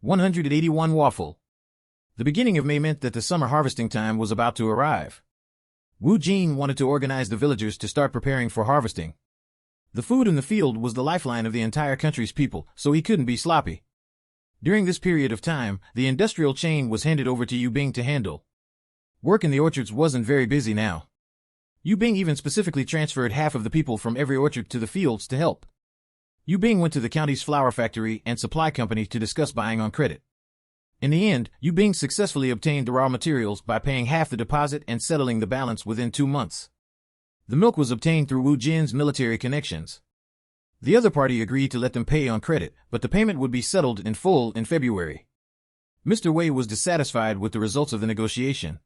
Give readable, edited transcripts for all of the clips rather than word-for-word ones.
181 Waffle. The beginning of May meant that the summer harvesting time was about to arrive. Wu Jin wanted to organize the villagers to start preparing for harvesting. The food in the field was the lifeline of the entire country's people, so he couldn't be sloppy. During this period of time, the industrial chain was handed over to Yu Bing to handle. Work in the orchards wasn't very busy now. Yu Bing even specifically transferred half of the people from every orchard to the fields to help. Yu Bing went to the county's flour factory and supply company to discuss buying on credit. In the end, Yu Bing successfully obtained the raw materials by paying half the deposit and settling the balance within 2 months. The milk was obtained through Wu Jin's military connections. The other party agreed to let them pay on credit, but the payment would be settled in full in February. Mr. Wei was dissatisfied with the results of the negotiation.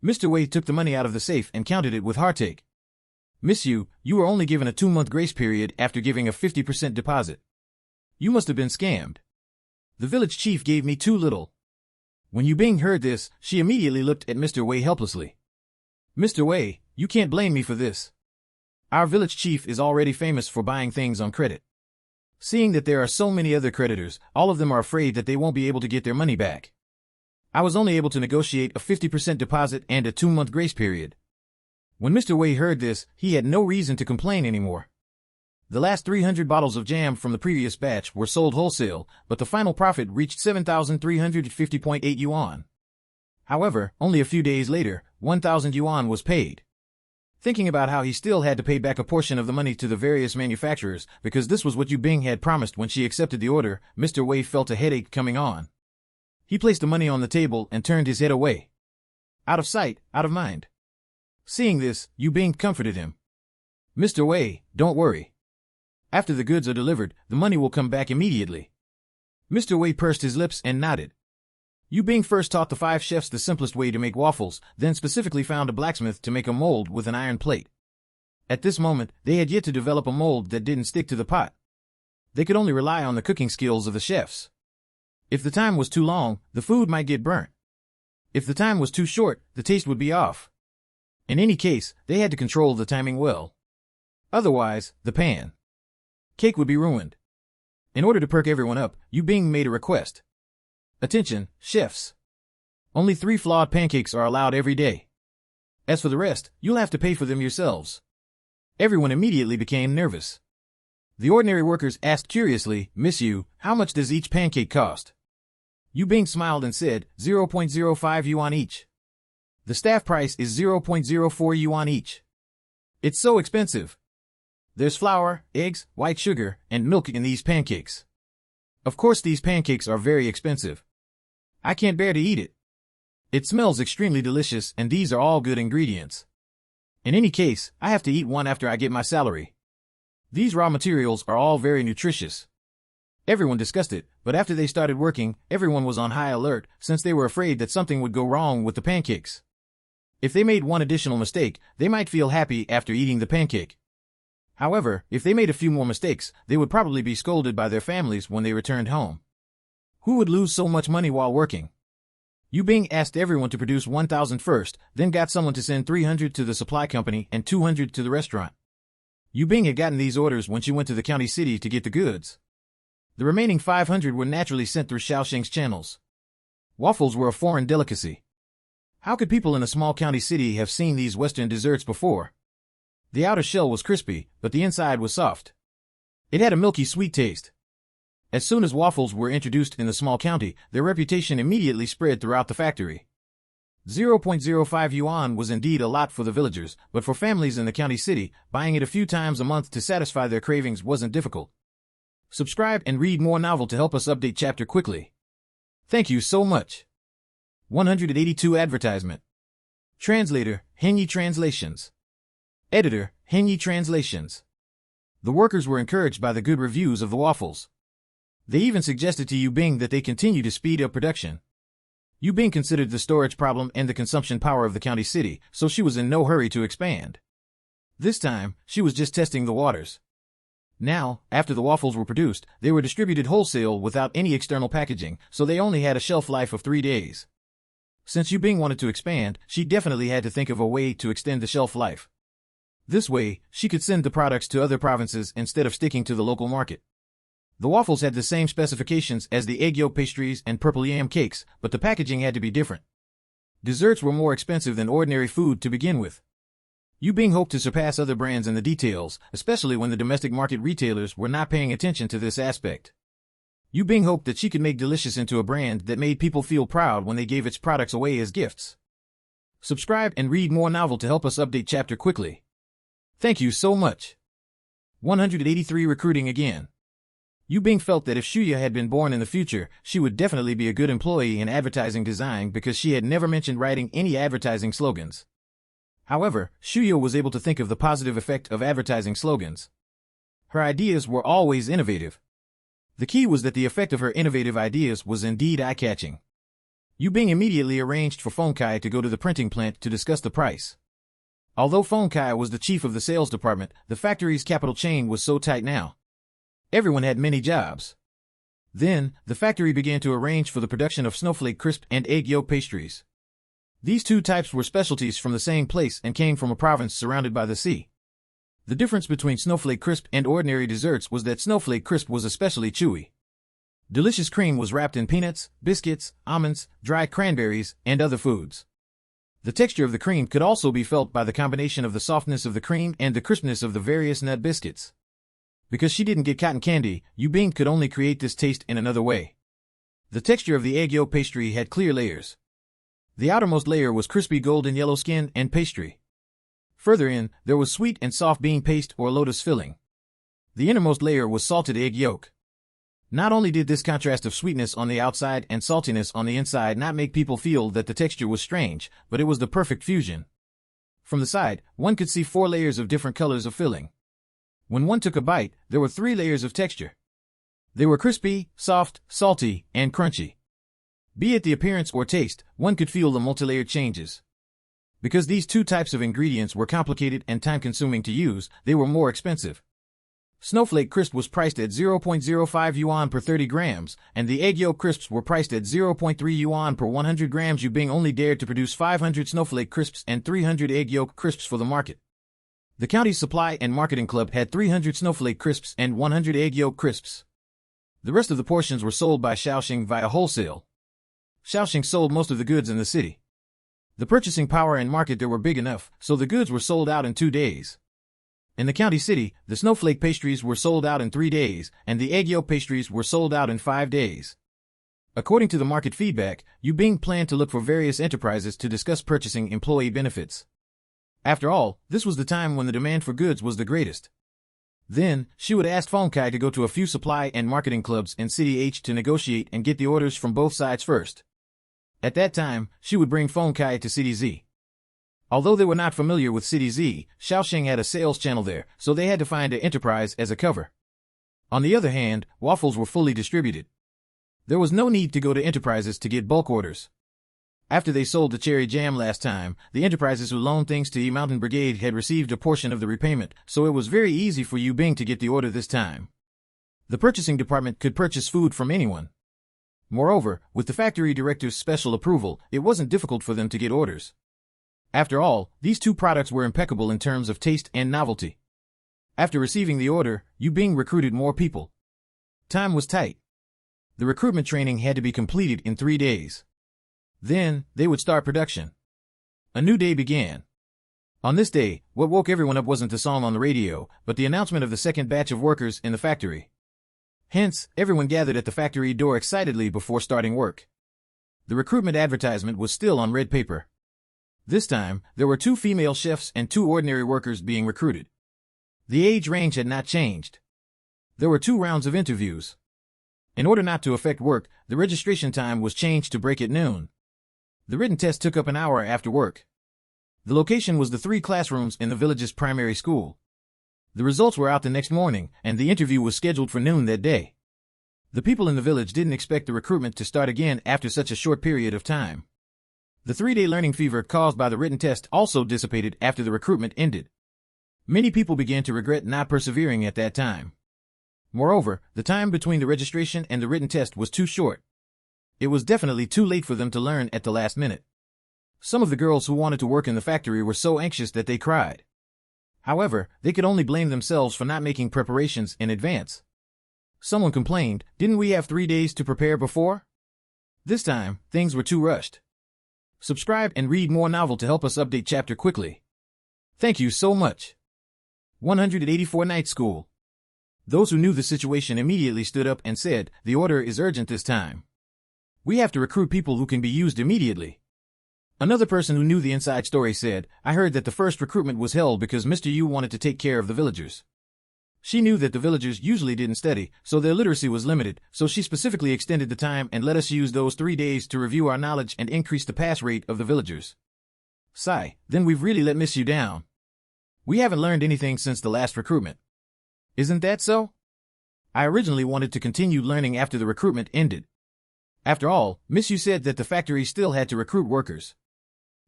Mr. Wei took the money out of the safe and counted it with heartache. "Miss Yu, you were only given a 2-month grace period after giving a 50% deposit. You must have been scammed. The village chief gave me too little." When Yu Bing heard this, she immediately looked at Mr. Wei helplessly. "Mr. Wei, you can't blame me for this. Our village chief is already famous for buying things on credit. Seeing that there are so many other creditors, all of them are afraid that they won't be able to get their money back. I was only able to negotiate a 50% deposit and a 2-month grace period." When Mr. Wei heard this, he had no reason to complain anymore. The last 300 bottles of jam from the previous batch were sold wholesale, but the final profit reached 7,350.8 yuan. However, only a few days later, 1,000 yuan was paid. Thinking about how he still had to pay back a portion of the money to the various manufacturers, because this was what Yu Bing had promised when she accepted the order, Mr. Wei felt a headache coming on. He placed the money on the table and turned his head away. Out of sight, out of mind. Seeing this, Yu Bing comforted him. "Mr. Wei, don't worry. After the goods are delivered, the money will come back immediately." Mr. Wei pursed his lips and nodded. Yu Bing first taught the 5 chefs the simplest way to make waffles, then specifically found a blacksmith to make a mold with an iron plate. At this moment, they had yet to develop a mold that didn't stick to the pot. They could only rely on the cooking skills of the chefs. If the time was too long, the food might get burnt. If the time was too short, the taste would be off. In any case, they had to control the timing well. Otherwise, the cake would be ruined. In order to perk everyone up, Yu Bing made a request. "Attention, chefs. Only 3 flawed pancakes are allowed every day. As for the rest, you'll have to pay for them yourselves." Everyone immediately became nervous. The ordinary workers asked curiously, "Miss Yu, how much does each pancake cost?" Yu Bing smiled and said, 0.05 yuan each. The staff price is 0.04 yuan each. It's so expensive. There's flour, eggs, white sugar, and milk in these pancakes. Of course these pancakes are very expensive. I can't bear to eat it. It smells extremely delicious and these are all good ingredients. In any case, I have to eat one after I get my salary. These raw materials are all very nutritious. Everyone discussed it, but after they started working, everyone was on high alert since they were afraid that something would go wrong with the pancakes. If they made one additional mistake, they might feel happy after eating the pancake. However, if they made a few more mistakes, they would probably be scolded by their families when they returned home. Who would lose so much money while working? Yu Bing asked everyone to produce 1,000 first, then got someone to send 300 to the supply company and 200 to the restaurant. Yu Bing had gotten these orders when she went to the county city to get the goods. The remaining 500 were naturally sent through Shaoxing's channels. Waffles were a foreign delicacy. How could people in a small county city have seen these Western desserts before? The outer shell was crispy, but the inside was soft. It had a milky sweet taste. As soon as waffles were introduced in the small county, their reputation immediately spread throughout the factory. 0.05 yuan was indeed a lot for the villagers, but for families in the county city, buying it a few times a month to satisfy their cravings wasn't difficult. Subscribe and read more novel to help us update chapter quickly. Thank you so much. 182 Advertisement. Translator, Henyi Translations. Editor, Henyi Translations. The workers were encouraged by the good reviews of the waffles. They even suggested to Yu Bing that they continue to speed up production. Yu Bing considered the storage problem and the consumption power of the county city, so she was in no hurry to expand. This time, she was just testing the waters. Now, after the waffles were produced, they were distributed wholesale without any external packaging, so they only had a shelf life of 3 days. Since Yu Bing wanted to expand, she definitely had to think of a way to extend the shelf life. This way, she could send the products to other provinces instead of sticking to the local market. The waffles had the same specifications as the egg yolk pastries and purple yam cakes, but the packaging had to be different. Desserts were more expensive than ordinary food to begin with. Yu Bing hoped to surpass other brands in the details, especially when the domestic market retailers were not paying attention to this aspect. Yu Bing hoped that she could make Delicious into a brand that made people feel proud when they gave its products away as gifts. Subscribe and read more novel to help us update chapter quickly. Thank you so much. 183 Recruiting again. Yu Bing felt that if Shuya had been born in the future, she would definitely be a good employee in advertising design because she had never mentioned writing any advertising slogans. However, Shuya was able to think of the positive effect of advertising slogans. Her ideas were always innovative. The key was that the effect of her innovative ideas was indeed eye-catching. Yu Bing immediately arranged for Feng Kai to go to the printing plant to discuss the price. Although Feng Kai was the chief of the sales department, the factory's capital chain was so tight now. Everyone had many jobs. Then, the factory began to arrange for the production of snowflake crisp and egg yolk pastries. These two types were specialties from the same place and came from a province surrounded by the sea. The difference between snowflake crisp and ordinary desserts was that snowflake crisp was especially chewy. Delicious cream was wrapped in peanuts, biscuits, almonds, dry cranberries, and other foods. The texture of the cream could also be felt by the combination of the softness of the cream and the crispness of the various nut biscuits. Because she didn't get cotton candy, Yu Bing could only create this taste in another way. The texture of the egg yolk pastry had clear layers. The outermost layer was crispy golden yellow skin and pastry. Further in, there was sweet and soft bean paste or lotus filling. The innermost layer was salted egg yolk. Not only did this contrast of sweetness on the outside and saltiness on the inside not make people feel that the texture was strange, but it was the perfect fusion. From the side, one could see 4 layers of different colors of filling. When one took a bite, there were 3 layers of texture. They were crispy, soft, salty, and crunchy. Be it the appearance or taste, one could feel the multilayered changes. Because these two types of ingredients were complicated and time-consuming to use, they were more expensive. Snowflake crisp was priced at 0.05 yuan per 30 grams, and the egg yolk crisps were priced at 0.3 yuan per 100 grams. Yu Bing only dared to produce 500 snowflake crisps and 300 egg yolk crisps for the market. The county's supply and marketing club had 300 snowflake crisps and 100 egg yolk crisps. The rest of the portions were sold by Shaoxing via wholesale. Shaoxing sold most of the goods in the city. The purchasing power and market there were big enough, so the goods were sold out in 2 days. In the county city, the snowflake pastries were sold out in 3 days, and the egg yolk pastries were sold out in 5 days. According to the market feedback, Yu Bing planned to look for various enterprises to discuss purchasing employee benefits. After all, this was the time when the demand for goods was the greatest. Then, she would ask Feng Kai to go to a few supply and marketing clubs in City H to negotiate and get the orders from both sides first. At that time, she would bring Feng Kai to City Z. Although they were not familiar with City Z, Shaoxing had a sales channel there, so they had to find an enterprise as a cover. On the other hand, waffles were fully distributed. There was no need to go to enterprises to get bulk orders. After they sold the cherry jam last time, the enterprises who loaned things to Mountain Brigade had received a portion of the repayment, so it was very easy for Yu Bing to get the order this time. The purchasing department could purchase food from anyone. Moreover, with the factory director's special approval, it wasn't difficult for them to get orders. After all, these two products were impeccable in terms of taste and novelty. After receiving the order, Yu Bing recruited more people. Time was tight. The recruitment training had to be completed in 3 days. Then, they would start production. A new day began. On this day, what woke everyone up wasn't the song on the radio, but the announcement of the second batch of workers in the factory. Hence, everyone gathered at the factory door excitedly before starting work. The recruitment advertisement was still on red paper. This time, there were 2 female chefs and 2 ordinary workers being recruited. The age range had not changed. There were 2 rounds of interviews. In order not to affect work, the registration time was changed to break at noon. The written test took up an hour after work. The location was the 3 classrooms in the village's primary school. The results were out the next morning, and the interview was scheduled for noon that day. The people in the village didn't expect the recruitment to start again after such a short period of time. The 3-day learning fever caused by the written test also dissipated after the recruitment ended. Many people began to regret not persevering at that time. Moreover, the time between the registration and the written test was too short. It was definitely too late for them to learn at the last minute. Some of the girls who wanted to work in the factory were so anxious that they cried. However, they could only blame themselves for not making preparations in advance. Someone complained, "Didn't we have 3 days to prepare before?" This time, things were too rushed. Subscribe and read more novel to help us update chapter quickly. Thank you so much. 184 Night School. Those who knew the situation immediately stood up and said, "The order is urgent this time. We have to recruit people who can be used immediately." Another person who knew the inside story said, "I heard that the first recruitment was held because Mr. Yu wanted to take care of the villagers. She knew that the villagers usually didn't study, so their literacy was limited, so she specifically extended the time and let us use those 3 days to review our knowledge and increase the pass rate of the villagers. Sigh, then we've really let Miss Yu down. We haven't learned anything since the last recruitment. Isn't that so? I originally wanted to continue learning after the recruitment ended. After all, Miss Yu said that the factory still had to recruit workers.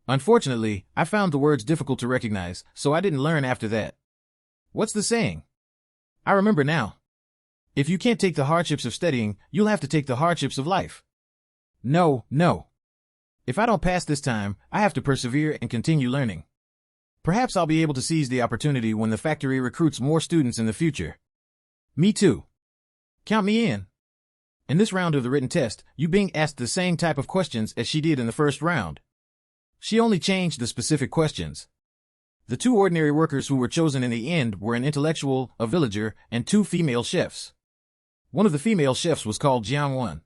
Unfortunately, I found the words difficult to recognize, so I didn't learn after that. What's the saying? I remember now. If you can't take the hardships of studying, you'll have to take the hardships of life. No. If I don't pass this time, I have to persevere and continue learning. Perhaps I'll be able to seize the opportunity when the factory recruits more students in the future. Me too. Count me in. In this round of the written test, Yu Bing asked the same type of questions as she did in the first round. She only changed the specific questions. The 2 ordinary workers who were chosen in the end were an intellectual, a villager, and 2 female chefs. One of the female chefs was called Jiang Wen.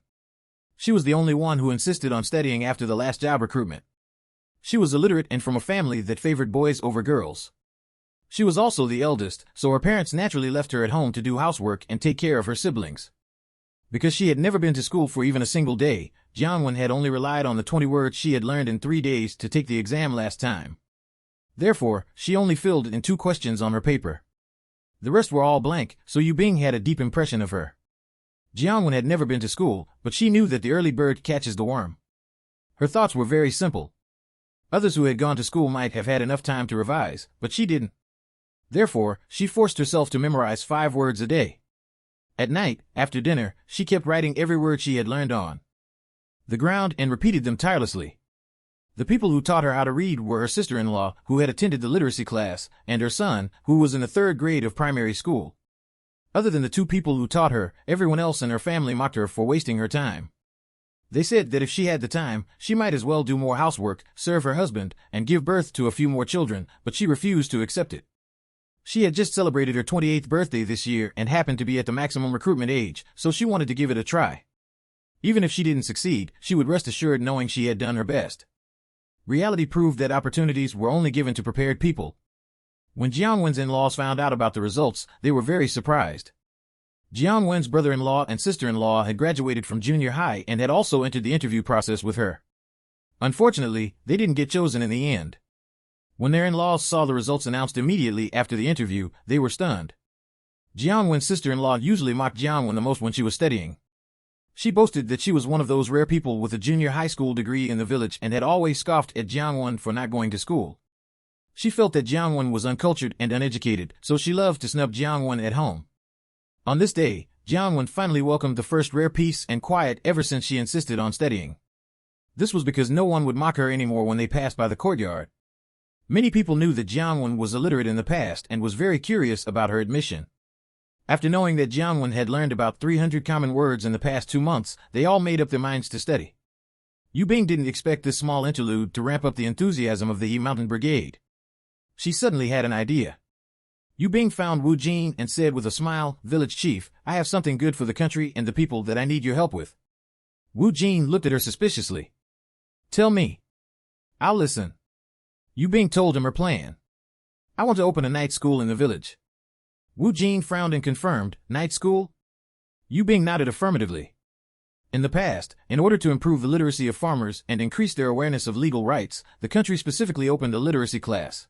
She was the only one who insisted on studying after the last job recruitment. She was illiterate and from a family that favored boys over girls. She was also the eldest, so her parents naturally left her at home to do housework and take care of her siblings. Because she had never been to school for even a single day, Jiang Wen had only relied on the 20 words she had learned in 3 days to take the exam last time. Therefore, she only filled in 2 questions on her paper. The rest were all blank, so Yu Bing had a deep impression of her. Jiang Wen had never been to school, but she knew that the early bird catches the worm. Her thoughts were very simple. Others who had gone to school might have had enough time to revise, but she didn't. Therefore, she forced herself to memorize 5 words a day. At night, after dinner, she kept writing every word she had learned on the ground and repeated them tirelessly. The people who taught her how to read were her sister-in-law, who had attended the literacy class, and her son, who was in the 3rd grade of primary school. Other than the 2 people who taught her, everyone else in her family mocked her for wasting her time. They said that if she had the time, she might as well do more housework, serve her husband, and give birth to a few more children, but she refused to accept it. She had just celebrated her 28th birthday this year and happened to be at the maximum recruitment age, so she wanted to give it a try. Even if she didn't succeed, she would rest assured knowing she had done her best. Reality proved that opportunities were only given to prepared people. When Jiang Wen's in-laws found out about the results, they were very surprised. Jiang Wen's brother-in-law and sister-in-law had graduated from junior high and had also entered the interview process with her. Unfortunately, they didn't get chosen in the end. When their in-laws saw the results announced immediately after the interview, they were stunned. Jiang Wen's sister-in-law usually mocked Jiang Wen the most when she was studying. She boasted that she was one of those rare people with a junior high school degree in the village and had always scoffed at Jiang Wen for not going to school. She felt that Jiang Wen was uncultured and uneducated, so she loved to snub Jiang Wen at home. On this day, Jiang Wen finally welcomed the first rare peace and quiet ever since she insisted on studying. This was because no one would mock her anymore when they passed by the courtyard. Many people knew that Jiang Wen was illiterate in the past and was very curious about her admission. After knowing that Jiang Wen had learned about 300 common words in the past 2 months, they all made up their minds to study. Yu Bing didn't expect this small interlude to ramp up the enthusiasm of the Yi Mountain Brigade. She suddenly had an idea. Yu Bing found Wu Jin and said with a smile, "Village chief, I have something good for the country and the people that I need your help with." Wu Jin looked at her suspiciously. "Tell me." "I'll listen." Yu Bing told him her plan. "I want to open a night school in the village." Wu Jin frowned and confirmed, "Night school?" Yu Bing nodded affirmatively. In the past, in order to improve the literacy of farmers and increase their awareness of legal rights, the country specifically opened a literacy class.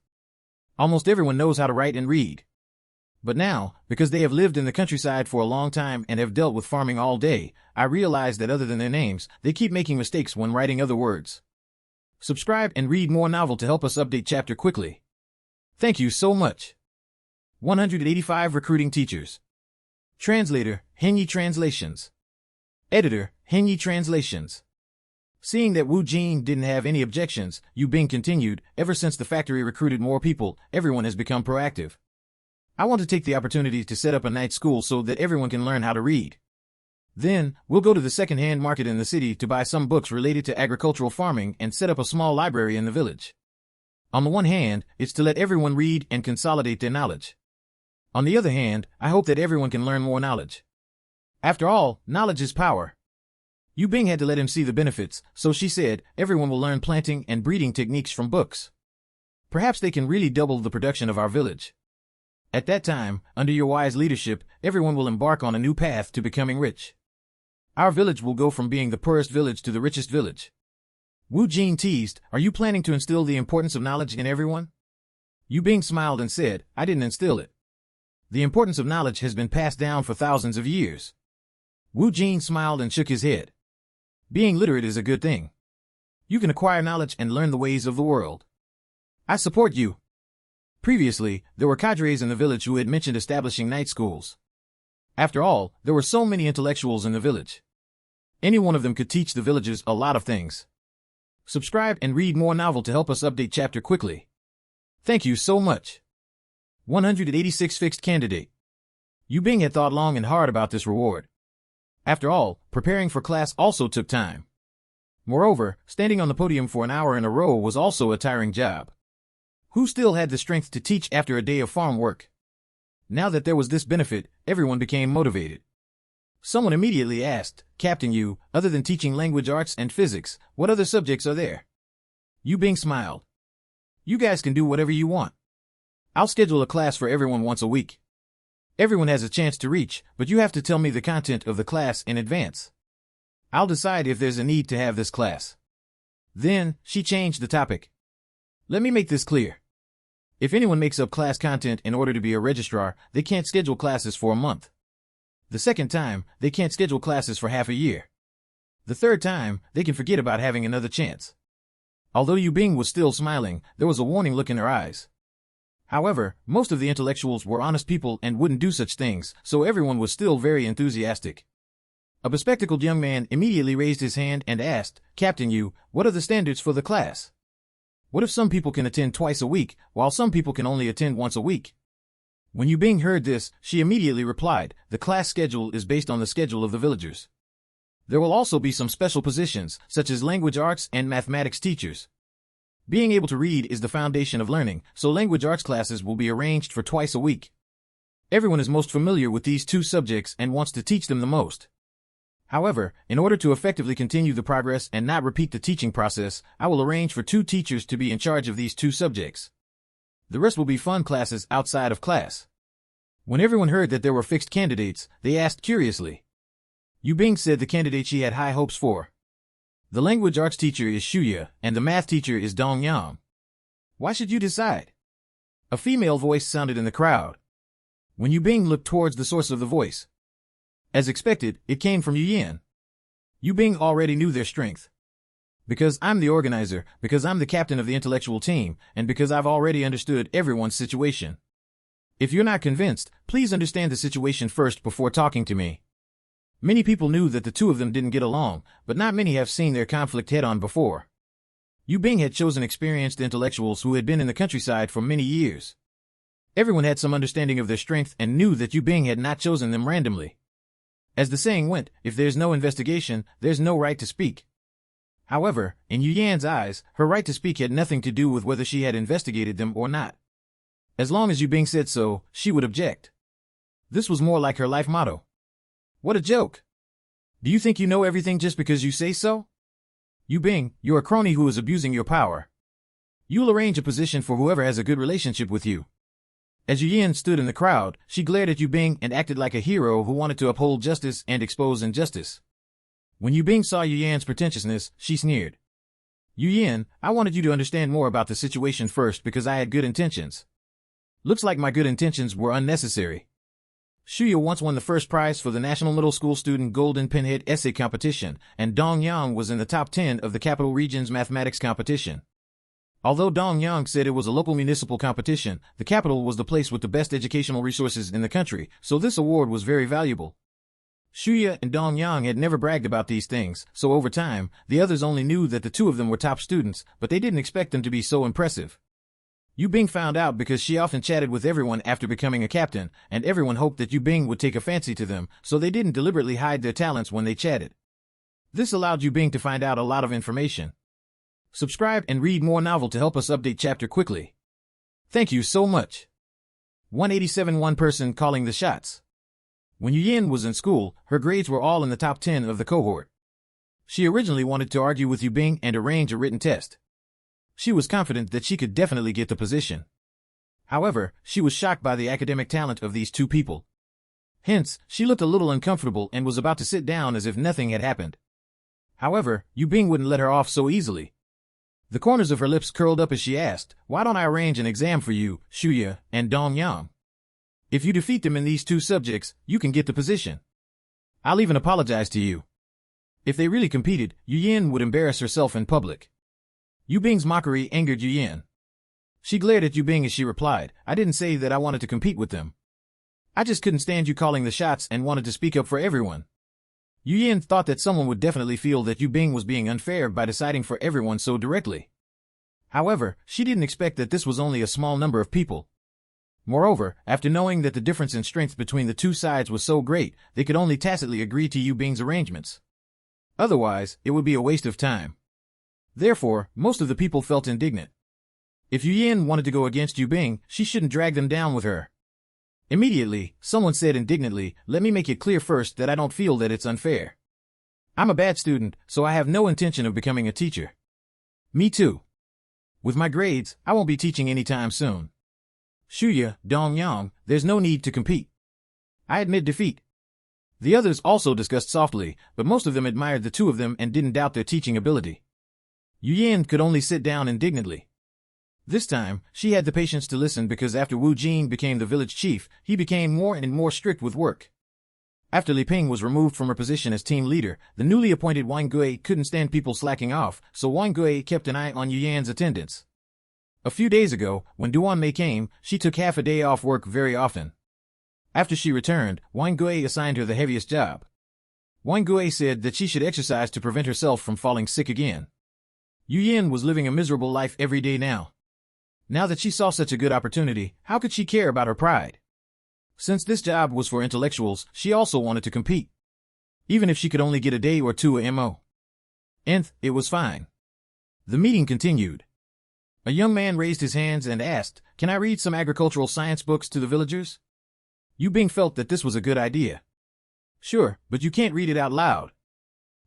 Almost everyone knows how to write and read. But now, because they have lived in the countryside for a long time and have dealt with farming all day, I realize that other than their names, they keep making mistakes when writing other words. Subscribe and read more novel to help us update chapter quickly. Thank you so much. 185 Recruiting Teachers. Translator, Henyi Translations. Editor, Henyi Translations. Seeing that Wu Jin didn't have any objections, Yu Bing continued, "Ever since the factory recruited more people, everyone has become proactive. I want to take the opportunity to set up a night school so that everyone can learn how to read. Then, we'll go to the second-hand market in the city to buy some books related to agricultural farming and set up a small library in the village. On the one hand, it's to let everyone read and consolidate their knowledge. On the other hand, I hope that everyone can learn more knowledge. After all, knowledge is power. Yu Bing had to let him see the benefits, so she said, everyone will learn planting and breeding techniques from books. Perhaps they can really double the production of our village. At that time, under your wise leadership, everyone will embark on a new path to becoming rich. Our village will go from being the poorest village to the richest village. Wu Jin teased, are you planning to instill the importance of knowledge in everyone? Yu Bing smiled and said, I didn't instill it. The importance of knowledge has been passed down for thousands of years. Wu Jin smiled and shook his head. Being literate is a good thing. You can acquire knowledge and learn the ways of the world. I support you. Previously, there were cadres in the village who had mentioned establishing night schools. After all, there were so many intellectuals in the village. Any one of them could teach the villagers a lot of things. Subscribe and read more novel to help us update chapter quickly. Thank you so much. 186 Fixed Candidate. Yu Bing had thought long and hard about this reward. After all, preparing for class also took time. Moreover, standing on the podium for an hour in a row was also a tiring job. Who still had the strength to teach after a day of farm work? Now that there was this benefit, everyone became motivated. Someone immediately asked, Captain Yu, other than teaching language arts and physics, what other subjects are there? Yu Bing smiled. You guys can do whatever you want. I'll schedule a class for everyone once a week. Everyone has a chance to reach, but you have to tell me the content of the class in advance. I'll decide if there's a need to have this class. Then, she changed the topic. Let me make this clear. If anyone makes up class content in order to be a registrar, they can't schedule classes for a month. The second time, they can't schedule classes for half a year. The third time, they can forget about having another chance. Although Yu Bing was still smiling, there was a warning look in her eyes. However, most of the intellectuals were honest people and wouldn't do such things, so everyone was still very enthusiastic. A bespectacled young man immediately raised his hand and asked, Captain Yu, what are the standards for the class? What if some people can attend twice a week, while some people can only attend once a week? When Yu Bing heard this, she immediately replied, the class schedule is based on the schedule of the villagers. There will also be some special positions, such as language arts and mathematics teachers. Being able to read is the foundation of learning, so language arts classes will be arranged for twice a week. Everyone is most familiar with these two subjects and wants to teach them the most. However, in order to effectively continue the progress and not repeat the teaching process, I will arrange for 2 teachers to be in charge of these 2 subjects. The rest will be fun classes outside of class. When everyone heard that there were fixed candidates, they asked curiously. Yu Bing said the candidate she had high hopes for. The language arts teacher is Shuya, and the math teacher is Dong Yang. Why should you decide? A female voice sounded in the crowd. When Yu Bing looked towards the source of the voice, as expected, it came from Yu Yan. Yu Bing already knew their strength. Because I'm the organizer, because I'm the captain of the intellectual team, and because I've already understood everyone's situation. If you're not convinced, please understand the situation first before talking to me. Many people knew that the two of them didn't get along, but not many have seen their conflict head-on before. Yu Bing had chosen experienced intellectuals who had been in the countryside for many years. Everyone had some understanding of their strength and knew that Yu Bing had not chosen them randomly. As the saying went, if there's no investigation, there's no right to speak. However, in Yu Yan's eyes, her right to speak had nothing to do with whether she had investigated them or not. As long as Yu Bing said so, she would object. This was more like her life motto. What a joke. Do you think you know everything just because you say so? Yu Bing, you're a crony who is abusing your power. You'll arrange a position for whoever has a good relationship with you. As Yu Yan stood in the crowd, she glared at Yu Bing and acted like a hero who wanted to uphold justice and expose injustice. When Yu Bing saw Yu Yan's pretentiousness, she sneered. Yu Yan, I wanted you to understand more about the situation first because I had good intentions. Looks like my good intentions were unnecessary. Shuya once won the first prize for the National Middle School Student Golden Pinhead Essay Competition, and Dong Yang was in the top 10 of the Capital Region's mathematics competition. Although Dong Yang said it was a local municipal competition, the capital was the place with the best educational resources in the country, so this award was very valuable. Shuya and Dong Yang had never bragged about these things, so over time, the others only knew that the two of them were top students, but they didn't expect them to be so impressive. Yu Bing found out because she often chatted with everyone after becoming a captain, and everyone hoped that Yu Bing would take a fancy to them, so they didn't deliberately hide their talents when they chatted. This allowed Yu Bing to find out a lot of information. Subscribe and read more novel to help us update chapter quickly. Thank you so much. 187 One person calling the shots. When Yu Yin was in school, her grades were all in the top 10 of the cohort. She originally wanted to argue with Yu Bing and arrange a written test. She was confident that she could definitely get the position. However, she was shocked by the academic talent of these two people. Hence, she looked a little uncomfortable and was about to sit down as if nothing had happened. However, Yu Bing wouldn't let her off so easily. The corners of her lips curled up as she asked, "Why don't I arrange an exam for you, Shuya, and Dong Yang? If you defeat them in these two subjects, you can get the position. I'll even apologize to you." If they really competed, Yu Yin would embarrass herself in public. Yu Bing's mockery angered Yu Yin. She glared at Yu Bing as she replied, "I didn't say that I wanted to compete with them. I just couldn't stand you calling the shots and wanted to speak up for everyone." Yu Yin thought that someone would definitely feel that Yu Bing was being unfair by deciding for everyone so directly. However, she didn't expect that this was only a small number of people. Moreover, after knowing that the difference in strength between the two sides was so great, they could only tacitly agree to Yu Bing's arrangements. Otherwise, it would be a waste of time. Therefore, most of the people felt indignant. If Yu Yin wanted to go against Yu Bing, she shouldn't drag them down with her. Immediately, someone said indignantly, "Let me make it clear first that I don't feel that it's unfair. I'm a bad student, so I have no intention of becoming a teacher. Me too. With my grades, I won't be teaching anytime soon. Shuya, Dong Yang, there's no need to compete. I admit defeat." The others also discussed softly, but most of them admired the two of them and didn't doubt their teaching ability. Yu Yin could only sit down indignantly. This time, she had the patience to listen because after Wu Jin became the village chief, he became more and more strict with work. After Li Ping was removed from her position as team leader, the newly appointed Wang Gui couldn't stand people slacking off, so Wang Gui kept an eye on Yu Yan's attendance. A few days ago, when Duan Mei came, she took half a day off work very often. After she returned, Wang Gui assigned her the heaviest job. Wang Gui said that she should exercise to prevent herself from falling sick again. Yu Yin was living a miserable life every day now. Now that she saw such a good opportunity, how could she care about her pride? Since this job was for intellectuals, she also wanted to compete. Even if she could only get a day or two a mo. Nth, it was fine. The meeting continued. A young man raised his hands and asked, "Can I read some agricultural science books to the villagers?" Yu Bing felt that this was a good idea. "Sure, but you can't read it out loud.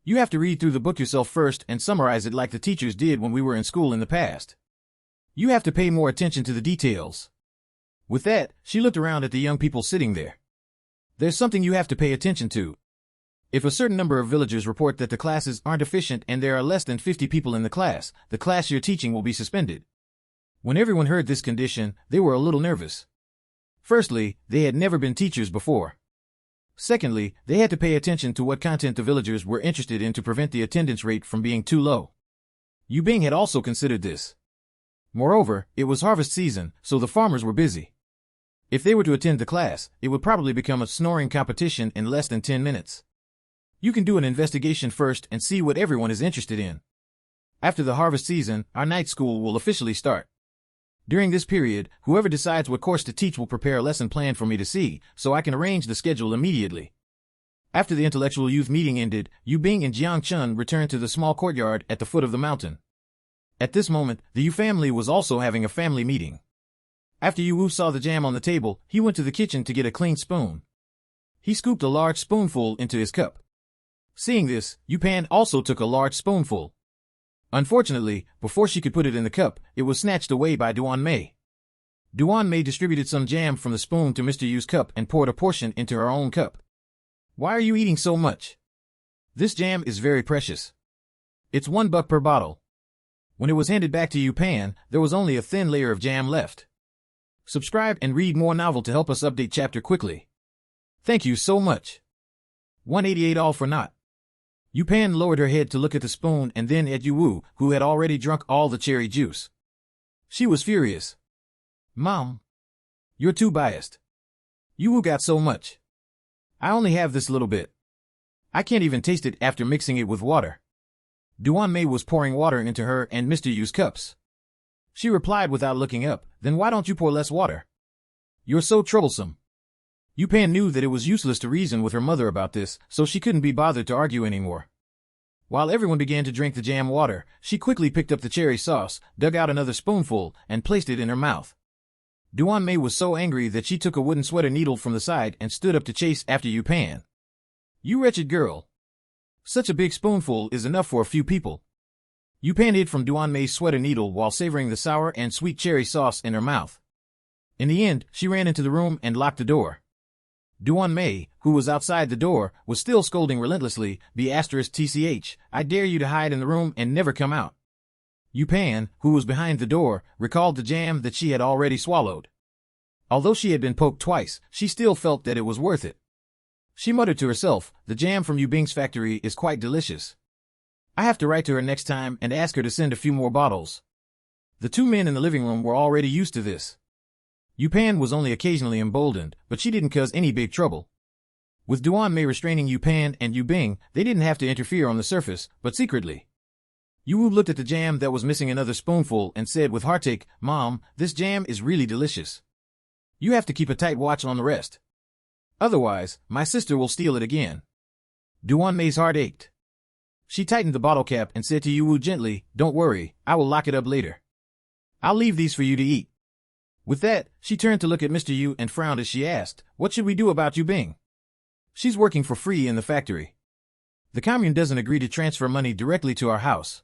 You have to read through the book yourself first and summarize it like the teachers did when we were in school in the past. You have to pay more attention to the details." With that, she looked around at the young people sitting there. "There's something you have to pay attention to. If a certain number of villagers report that the classes aren't efficient and there are less than 50 people in the class you're teaching will be suspended." When everyone heard this condition, they were a little nervous. Firstly, they had never been teachers before. Secondly, they had to pay attention to what content the villagers were interested in to prevent the attendance rate from being too low. Yu Bing had also considered this. Moreover, it was harvest season, so the farmers were busy. If they were to attend the class, it would probably become a snoring competition in less than 10 minutes. You can do an investigation first and see what everyone is interested in. After the harvest season, our night school will officially start. During this period, whoever decides what course to teach will prepare a lesson plan for me to see, so I can arrange the schedule immediately. After the intellectual youth meeting ended, Yu Bing and Jiang Chun returned to the small courtyard at the foot of the mountain. At this moment, the Yu family was also having a family meeting. After Yu Wu saw the jam on the table, he went to the kitchen to get a clean spoon. He scooped a large spoonful into his cup. Seeing this, Yu Pan also took a large spoonful. Unfortunately, before she could put it in the cup, it was snatched away by Duan Mei. Duan Mei distributed some jam from the spoon to Mr. Yu's cup and poured a portion into her own cup. "Why are you eating so much? This jam is very precious. It's $1 per bottle." When it was handed back to Yu Pan, there was only a thin layer of jam left. Subscribe and read more novel to help us update chapter quickly. Thank you so much. 188 all for naught. Yu Pan lowered her head to look at the spoon and then at Yu Wu, who had already drunk all the cherry juice. She was furious. "Mom, you're too biased. Yu Wu got so much. I only have this little bit. I can't even taste it after mixing it with water." Duan Mei was pouring water into her and Mr. Yu's cups. She replied without looking up, then why don't you pour less water? You're so troublesome. Yupan knew that it was useless to reason with her mother about this, so she couldn't be bothered to argue anymore. While everyone began to drink the jam water, she quickly picked up the cherry sauce, dug out another spoonful, and placed it in her mouth. Duan-mei was so angry that she took a wooden sweater needle from the side and stood up to chase after Yupan. You wretched girl. Such a big spoonful is enough for a few people. Yupan hid from Duan-mei's sweater needle while savoring the sour and sweet cherry sauce in her mouth. In the end, she ran into the room and locked the door. Duan-mei, who was outside the door, was still scolding relentlessly, "Tch, I dare you to hide in the room and never come out." Yupan, who was behind the door, recalled the jam that she had already swallowed. Although she had been poked twice, she still felt that it was worth it. She muttered to herself, "The jam from Yubing's factory is quite delicious. I have to write to her next time and ask her to send a few more bottles." The two men in the living room were already used to this. Yupan was only occasionally emboldened, but she didn't cause any big trouble. With Duan-mei restraining Yupan and Yubing, they didn't have to interfere on the surface, but secretly. Yu looked at the jam that was missing another spoonful and said with heartache, "Mom, this jam is really delicious. You have to keep a tight watch on the rest. Otherwise, my sister will steal it again." Duan-mei's heart ached. She tightened the bottle cap and said to Yu gently, "Don't worry, I will lock it up later. I'll leave these for you to eat." With that, she turned to look at Mr. Yu and frowned as she asked, "What should we do about Yubing? She's working for free in the factory. The commune doesn't agree to transfer money directly to our house.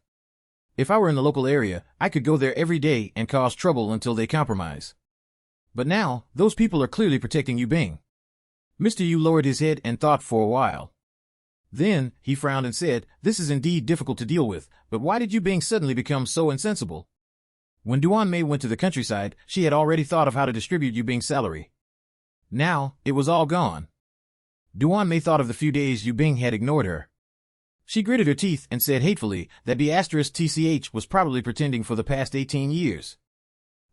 If I were in the local area, I could go there every day and cause trouble until they compromise. But now, those people are clearly protecting Yubing." Mr. Yu lowered his head and thought for a while. Then, he frowned and said, "This is indeed difficult to deal with, but why did Yubing suddenly become so insensible?" When Duan-mei went to the countryside, she had already thought of how to distribute Yubing's salary. Now, it was all gone. Duan-mei thought of the few days Yubing had ignored her. She gritted her teeth and said hatefully that Tch was probably pretending for the past 18 years.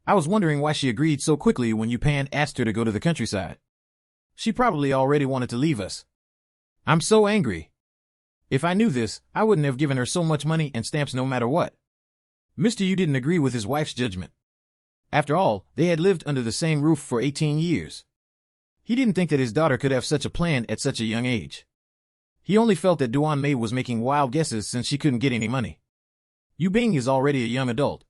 I was wondering why she agreed so quickly when Yupan asked her to go to the countryside. She probably already wanted to leave us. I'm so angry. If I knew this, I wouldn't have given her so much money and stamps no matter what. Mr. Yu didn't agree with his wife's judgment. After all, they had lived under the same roof for 18 years. He didn't think that his daughter could have such a plan at such a young age. He only felt that Duan-mei was making wild guesses since she couldn't get any money. Yubing is already a young adult.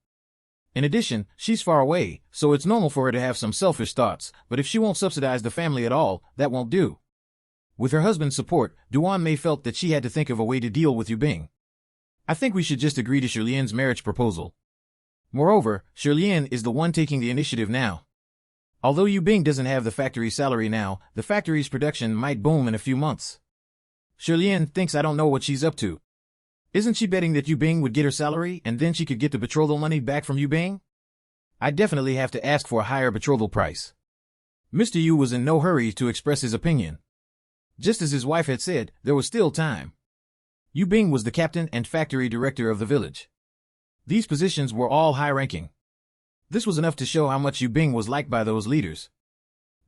In addition, she's far away, so it's normal for her to have some selfish thoughts, but if she won't subsidize the family at all, that won't do. With her husband's support, Duan-mei felt that she had to think of a way to deal with Yubing. I think we should just agree to Shirlian's marriage proposal. Moreover, Shirlian is the one taking the initiative now. Although Yubing doesn't have the factory's salary now, the factory's production might boom in a few months. Shirlian thinks I don't know what she's up to. Isn't she betting that Yubing would get her salary and then she could get the betrothal money back from Yubing? I definitely have to ask for a higher betrothal price. Mr. Yu was in no hurry to express his opinion. Just as his wife had said, there was still time. Yubing was the captain and factory director of the village. These positions were all high-ranking. This was enough to show how much Yubing was liked by those leaders.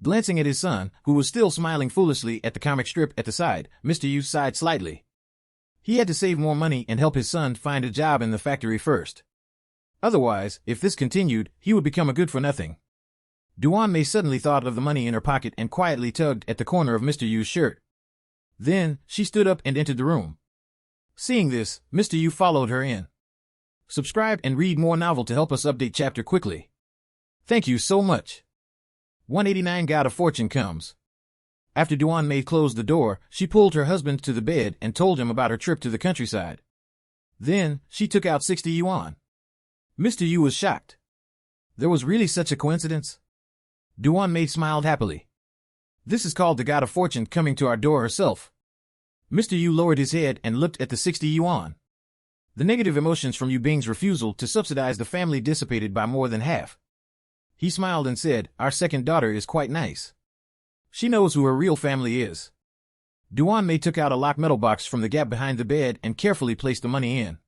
Glancing at his son, who was still smiling foolishly at the comic strip at the side, Mr. Yu sighed slightly. He had to save more money and help his son find a job in the factory first. Otherwise, if this continued, he would become a good-for-nothing. Duan-mei suddenly thought of the money in her pocket and quietly tugged at the corner of Mr. Yu's shirt. Then, she stood up and entered the room. Seeing this, Mr. Yu followed her in. Subscribe and read more novel to help us update chapter quickly. Thank you so much. 189 God of Fortune comes. After Duan-mei closed the door, she pulled her husband to the bed and told him about her trip to the countryside. Then, she took out 60 yuan. Mr. Yu was shocked. There was really such a coincidence? Duan-mei smiled happily. This is called the God of Fortune coming to our door herself. Mr. Yu lowered his head and looked at the 60 yuan. The negative emotions from Yubing's refusal to subsidize the family dissipated by more than half. He smiled and said, "Our second daughter is quite nice. She knows who her real family is." Duan-mei took out a locked metal box from the gap behind the bed and carefully placed the money in.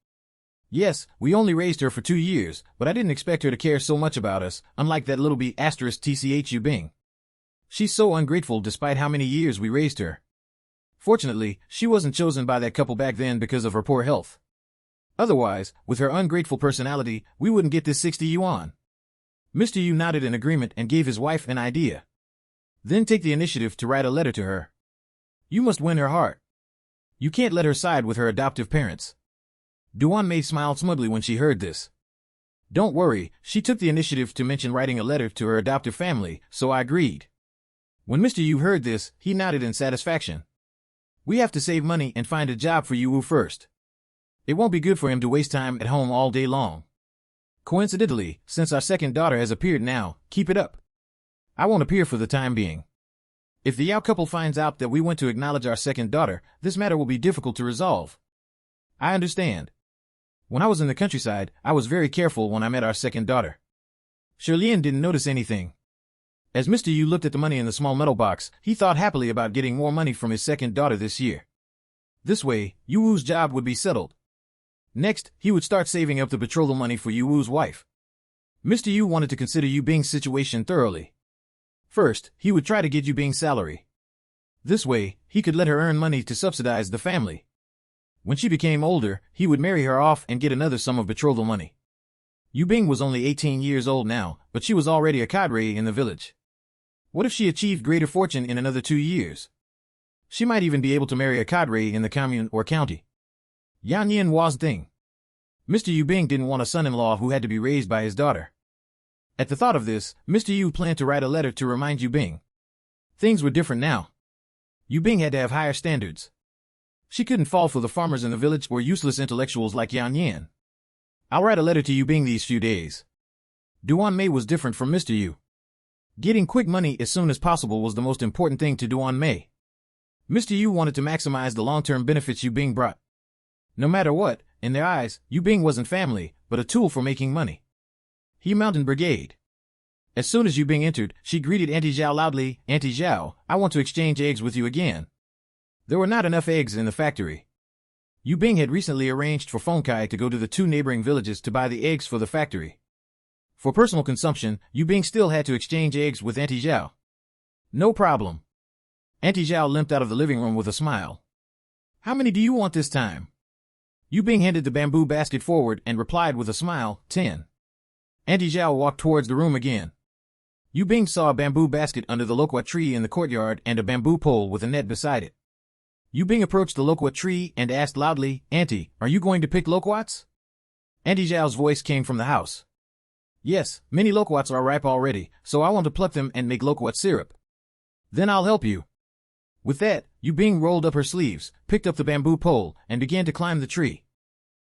"Yes, we only raised her for 2 years, but I didn't expect her to care so much about us, unlike that little Tch Yubing. She's so ungrateful despite how many years we raised her. Fortunately, she wasn't chosen by that couple back then because of her poor health. Otherwise, with her ungrateful personality, we wouldn't get this 60 yuan. Mr. Yu nodded in agreement and gave his wife an idea. Then take the initiative to write a letter to her. You must win her heart. You can't let her side with her adoptive parents. Duan Mei smiled smugly when she heard this. Don't worry, she took the initiative to mention writing a letter to her adoptive family, so I agreed. When Mr. Yu heard this, he nodded in satisfaction. We have to save money and find a job for Yu first. It won't be good for him to waste time at home all day long. Coincidentally, since our second daughter has appeared now, keep it up. I won't appear for the time being. If the Yao couple finds out that we went to acknowledge our second daughter, this matter will be difficult to resolve. I understand. When I was in the countryside, I was very careful when I met our second daughter. Shirlian didn't notice anything. As Mr. Yu looked at the money in the small metal box, he thought happily about getting more money from his second daughter this year. This way, Yu Wu's job would be settled. Next, he would start saving up the betrothal money for Yu Wu's wife. Mr. Yu wanted to consider Yu Bing's situation thoroughly. First, he would try to get Yu Bing's salary. This way, he could let her earn money to subsidize the family. When she became older, he would marry her off and get another sum of betrothal money. Yu Bing was only 18 years old now, but she was already a cadre in the village. What if she achieved greater fortune in another 2 years? She might even be able to marry a cadre in the commune or county. Yan Yin was the thing. Mr. Yu Bing didn't want a son-in-law who had to be raised by his daughter. At the thought of this, Mr. Yu planned to write a letter to remind Yu Bing. Things were different now. Yu Bing had to have higher standards. She couldn't fall for the farmers in the village or useless intellectuals like Yan Yan. I'll write a letter to Yu Bing these few days. Duan Mei was different from Mr. Yu. Getting quick money as soon as possible was the most important thing to Duan Mei. Mr. Yu wanted to maximize the long-term benefits Yu Bing brought. No matter what, in their eyes, Yu Bing wasn't family, but a tool for making money. He mounted brigade. As soon as Yu Bing entered, she greeted Auntie Zhao loudly. Auntie Zhao, I want to exchange eggs with you again. There were not enough eggs in the factory. Yu Bing had recently arranged for Feng Kai to go to the 2 neighboring villages to buy the eggs for the factory. For personal consumption, Yu Bing still had to exchange eggs with Auntie Zhao. No problem. Auntie Zhao limped out of the living room with a smile. How many do you want this time? Yu Bing handed the bamboo basket forward and replied with a smile, 10. Auntie Zhao walked towards the room again. Yu Bing saw a bamboo basket under the loquat tree in the courtyard and a bamboo pole with a net beside it. Yu Bing approached the loquat tree and asked loudly, Auntie, are you going to pick loquats? Auntie Zhao's voice came from the house. Yes, many loquats are ripe already, so I want to pluck them and make loquat syrup. Then I'll help you. With that, Yu Bing rolled up her sleeves, picked up the bamboo pole, and began to climb the tree.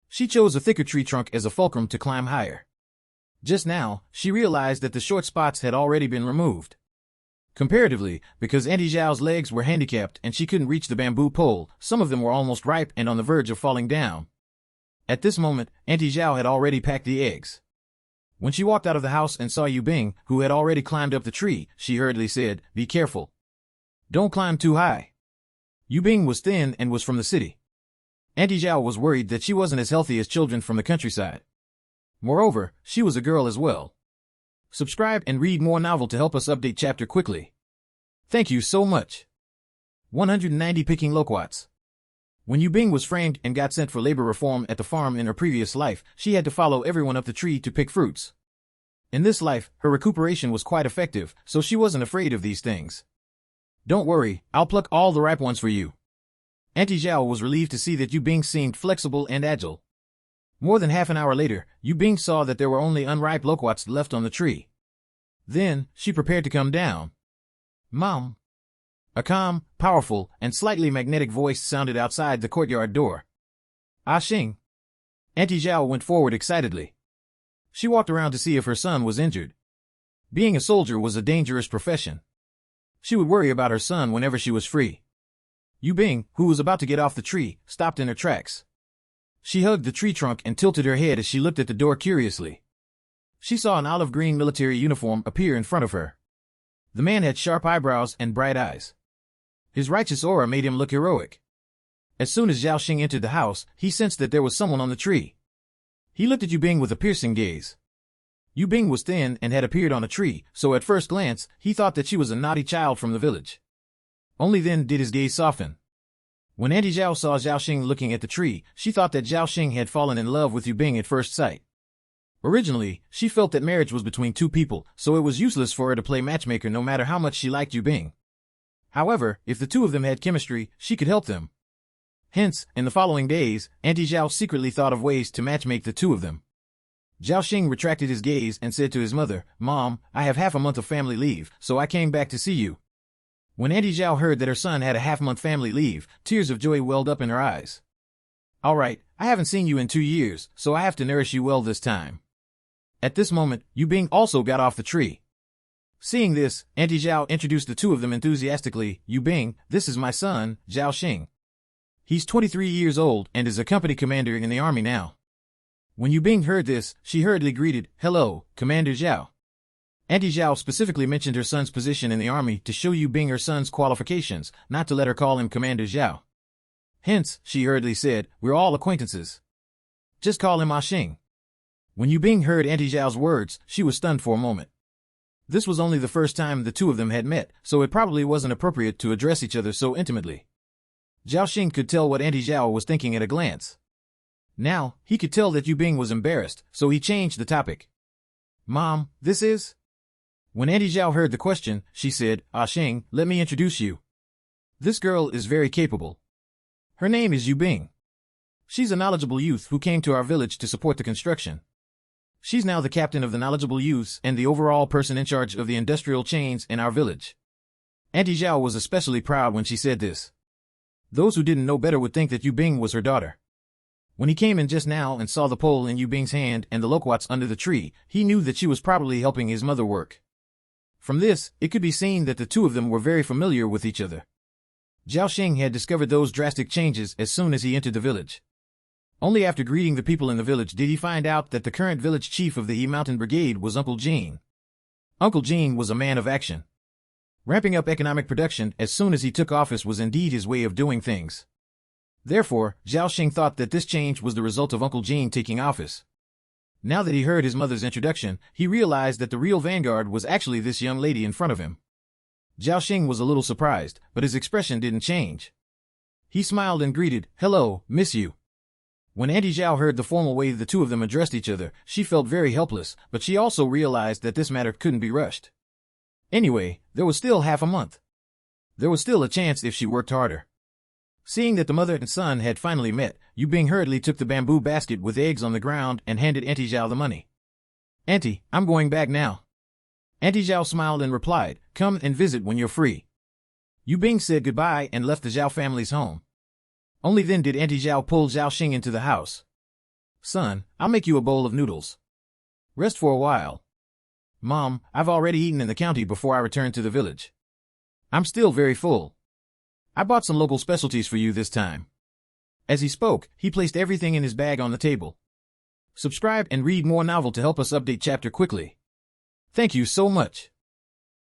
She chose a thicker tree trunk as a fulcrum to climb higher. Just now, she realized that the short spots had already been removed. Comparatively, because Auntie Zhao's legs were handicapped and she couldn't reach the bamboo pole, some of them were almost ripe and on the verge of falling down. At this moment, Auntie Zhao had already packed the eggs. When she walked out of the house and saw Yu Bing, who had already climbed up the tree, she hurriedly said, Be careful. Don't climb too high. Yu Bing was thin and was from the city. Auntie Zhao was worried that she wasn't as healthy as children from the countryside. Moreover, she was a girl as well. Subscribe and read more novel to help us update chapter quickly. Thank you so much. 190 Picking Loquats. When Yu Bing was framed and got sent for labor reform at the farm in her previous life, she had to follow everyone up the tree to pick fruits. In this life, her recuperation was quite effective, so she wasn't afraid of these things. Don't worry, I'll pluck all the ripe ones for you. Auntie Zhao was relieved to see that Yu Bing seemed flexible and agile. More than half an hour later, Yu Bing saw that there were only unripe loquats left on the tree. Then, she prepared to come down. Mom. A calm, powerful, and slightly magnetic voice sounded outside the courtyard door. Ah Xing. Auntie Zhao went forward excitedly. She walked around to see if her son was injured. Being a soldier was a dangerous profession. She would worry about her son whenever she was free. Yu Bing, who was about to get off the tree, stopped in her tracks. She hugged the tree trunk and tilted her head as she looked at the door curiously. She saw an olive-green military uniform appear in front of her. The man had sharp eyebrows and bright eyes. His righteous aura made him look heroic. As soon as Zhao Xing entered the house, he sensed that there was someone on the tree. He looked at Yu Bing with a piercing gaze. Yu Bing was thin and had appeared on a tree, so at first glance, he thought that she was a naughty child from the village. Only then did his gaze soften. When Auntie Zhao saw Zhao Xing looking at the tree, she thought that Zhao Xing had fallen in love with Yu Bing at first sight. Originally, she felt that marriage was between two people, so it was useless for her to play matchmaker no matter how much she liked Yu Bing. However, if the two of them had chemistry, she could help them. Hence, in the following days, Auntie Zhao secretly thought of ways to matchmake the two of them. Zhao Xing retracted his gaze and said to his mother, "Mom, I have half a month of family leave, so I came back to see you." When Auntie Zhao heard that her son had a half-month family leave, tears of joy welled up in her eyes. "All right, I haven't seen you in 2 years, so I have to nourish you well this time." At this moment, Yu Bing also got off the tree. Seeing this, Auntie Zhao introduced the two of them enthusiastically. "Yu Bing, this is my son, Zhao Xing. He's 23 years old and is a company commander in the army now." When Yu Bing heard this, she hurriedly greeted, "Hello, Commander Zhao." Auntie Zhao specifically mentioned her son's position in the army to show Yu Bing her son's qualifications, not to let her call him Commander Zhao. Hence, she hurriedly said, "We're all acquaintances. Just call him Ah Xing." When Yu Bing heard Auntie Zhao's words, she was stunned for a moment. This was only the first time the two of them had met, so it probably wasn't appropriate to address each other so intimately. Zhao Xing could tell what Auntie Zhao was thinking at a glance. Now, he could tell that Yu Bing was embarrassed, so he changed the topic. "Mom, this is?" When Auntie Zhao heard the question, she said, "Ah Xing, let me introduce you. This girl is very capable. Her name is Yu Bing. She's a knowledgeable youth who came to our village to support the construction. She's now the captain of the knowledgeable youths and the overall person in charge of the industrial chains in our village." Auntie Zhao was especially proud when she said this. Those who didn't know better would think that Yu Bing was her daughter. When he came in just now and saw the pole in Yu Bing's hand and the loquats under the tree, he knew that she was probably helping his mother work. From this, it could be seen that the two of them were very familiar with each other. Zhao Xing had discovered those drastic changes as soon as he entered the village. Only after greeting the people in the village did he find out that the current village chief of the He Mountain Brigade was Uncle Jean. Uncle Jean was a man of action. Ramping up economic production as soon as he took office was indeed his way of doing things. Therefore, Zhao Xing thought that this change was the result of Uncle Jean taking office. Now that he heard his mother's introduction, he realized that the real vanguard was actually this young lady in front of him. Zhao Xing was a little surprised, but his expression didn't change. He smiled and greeted, "Hello, miss you." When Auntie Zhao heard the formal way the two of them addressed each other, she felt very helpless, but she also realized that this matter couldn't be rushed. Anyway, there was still half a month. There was still a chance if she worked harder. Seeing that the mother and son had finally met, Yu Bing hurriedly took the bamboo basket with eggs on the ground and handed Auntie Zhao the money. "Auntie, I'm going back now." Auntie Zhao smiled and replied, "Come and visit when you're free." Yu Bing said goodbye and left the Zhao family's home. Only then did Auntie Zhao pull Zhao Xing into the house. "Son, I'll make you a bowl of noodles. Rest for a while." "Mom, I've already eaten in the county before I returned to the village. I'm still very full. I bought some local specialties for you this time." As he spoke, he placed everything in his bag on the table. Subscribe and read more novel to help us update chapter quickly. Thank you so much.